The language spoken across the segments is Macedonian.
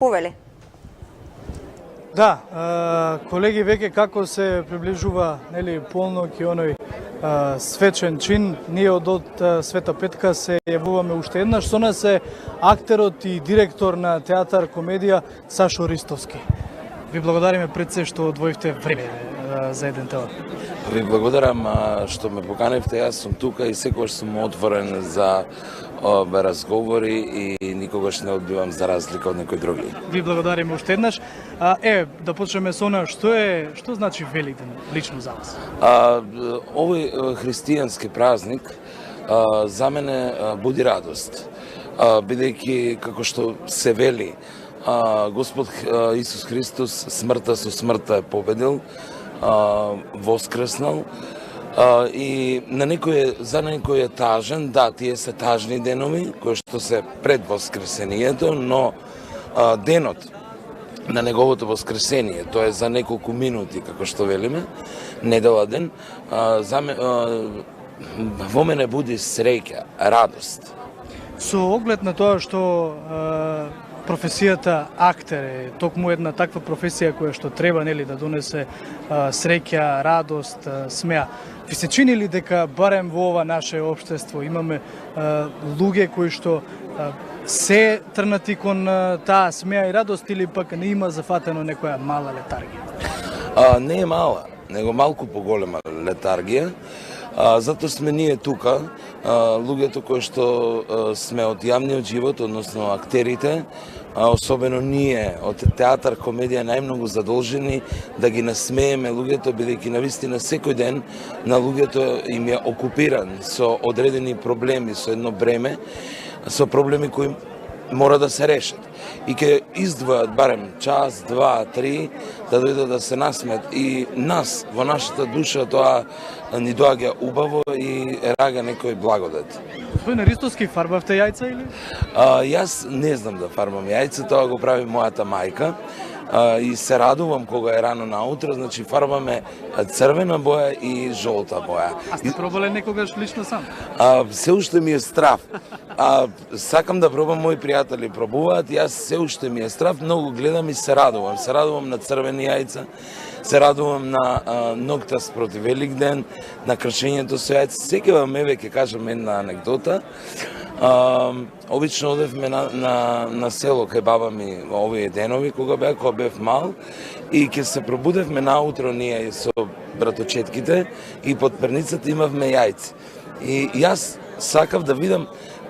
Повели. Да, колеги, веќе како се приближува нели полноќ и оној свечен чин, ние од Света Петка се јавуваме уште еднаш. Со нас е актерот и директор на театар комедија Сашо Ристовски. Ви благодариме пред се што одвоивте време за еден тело. Ви благодарам што ме поканевте, јас сум тука и секогаш сум отворен за разговори и никогаш не одбивам за разлика од некои други. Ви благодариме уште еднаш. Да почнеме со она, што значи Великден лично за вас? Овој христијански празник за мене буди радост, бидејќи како што се вели, Господ Исус Христос смртта со смртта е победил, воскреснал, и за некој е тажен, да, тие се тажни денови, кои што се пред воскресението, но денот на неговото воскресение, тоа е за неколку минути, како што велиме, недела ден, во мене буди среќа, радост. Со оглед на тоа што професијата актер е токму една таква професија која што треба нели да донесе среќа, радост, смеа. Ви се чини ли дека барем во ова наше општество имаме луѓе кои што се трнати кон таа смеа и радост или пак не има зафатено некоја мала летаргија? Не е мала, него малку поголема летаргија. Затоа сме ние тука, луѓето кои што сме од јавниот живот, односно актерите, особено ние од театар комедија најмногу задолжени да ги насмееме луѓето, бидејќи навистина секој ден на луѓето им е окупиран со одредени проблеми, со едно бреме, со проблеми кои мора да се решат. И ќе издвојат барем час, два, три, да дојдат да се насмеат. И нас, во нашата душа, тоа ни доаѓа убаво и рага некој благодат. Господине Ристовски, фарбавте јајца или? Јас не знам да фарбам јајца, тоа го прави мојата мајка. И се радувам кога е рано наутро, значи фарбаме црвена боја и жолта боја. А сте пробале некогаш лично сам? Се уште ми е страв. Сакам да пробам, мои пријатели пробуваат, јас се уште ми е страв, многу гледам и се радувам. Се радувам на црвени јајца, се радувам на ноктас против Великден, на кршењето со јајца. Секогаш ќе кажам една анекдота. Обично одевме на село кај баба ми овие денови кога бев мал и ќе се пробудевме наутро ние со браточетките и под перницата имавме јајци. И јас сакав да видам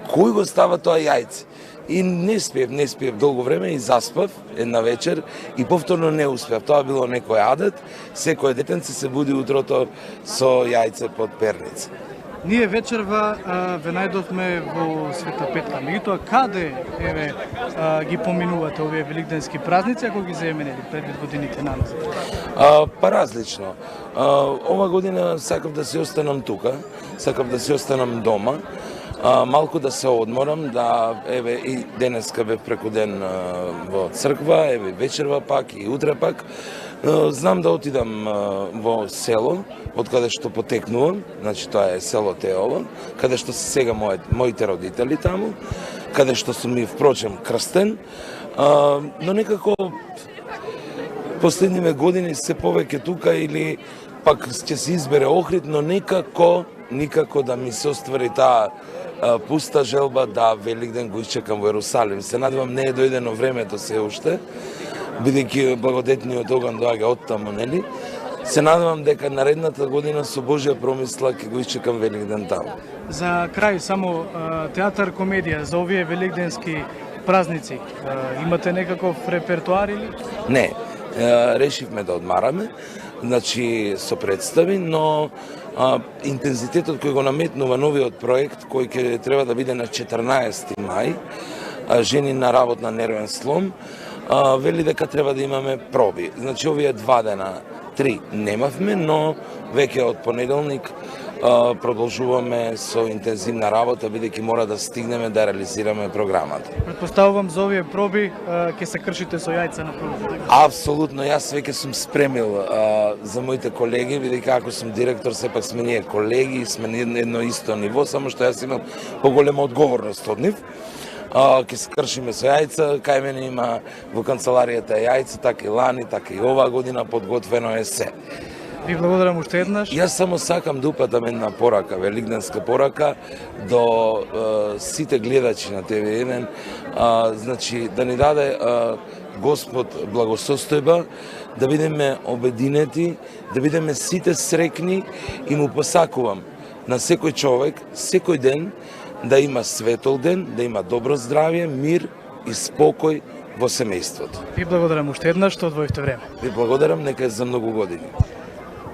кој го става тоа јајце. И не спиев долго време и заспав една вечер и повторно не успеав. Тоа било некој адет, секој детенце се буди утрото со јајце под перница. Ние вечерва ве најдовме во Света Петка. Меѓутоа, каде ги поминувате овие великденски празници, ако ги земене пред годините наназад? Различно. Ова година сакав да се останам тука, сакав да се останам дома, малку да се одморам, и денеска бев преку ден во црква, вечерва пак и утре пак. Знам да отидам во село, од каде што потекнувам, значи тоа е село Теово, каде што се сега моите родители таму, каде што сум и впрочем крстен, но некако последниве години се повеќе тука или пак ќе се избере Охрид, но никако да ми се оствари таа пуста желба да Великден го исчекам во Ерусалим. Се надевам не е дојдено времето се уште, бидејќи благодетниот оган доаѓа оттаму, нели? Се надевам дека наредната година со Божја промисла ќе го исчекам Великден таму. За крај само театар комедија за овие великденски празници. Имате некаков репертуар или? Не, решивме да одмараме, значи со представи, но интензитетот кој го наметнува новиот проект, кој ќе треба да биде на 14 мај, жени на работ на нервен слом, вели дека треба да имаме проби. Значи овие 2 дена, 3 немавме, но веќе од понеделник продолжуваме со интензивна работа, бидејќи мора да стигнеме да реализираме програмата. Предпоставувам за овие проби ќе се кршите со јајца на пробите. Апсолутно, јас веќе сум спремил за моите колеги, бидејќи ако сум директор, сепак сме ние колеги, сме на едно исто ниво, само што јас имам поголема одговорност од нив. ќе се кршиме со јајца, кај мене има во канцеларијата јајца, така и лани, така и оваа година подготвено е се. Ви благодарам уште еднаш. Јас само сакам да упатам една порака, велигденска порака до сите гледачи на ТВ1, значи да ни даде Господ благосостојба, да бидеме обединети, да бидеме сите срекни и му посакувам на секој човек, секој ден да има светол ден, да има добро здравје, мир и спокој во семејството. Ви благодарам уште еднаш што одвоивте време. Ви благодарам, нека е за многу години.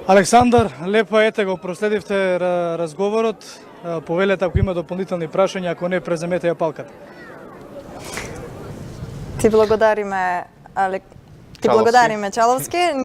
Александар, лепо ете го проследивте разговорот. Повелете ако има дополнителни прашања, ако не преземете ја палката. Ти благодариме, Чаловски.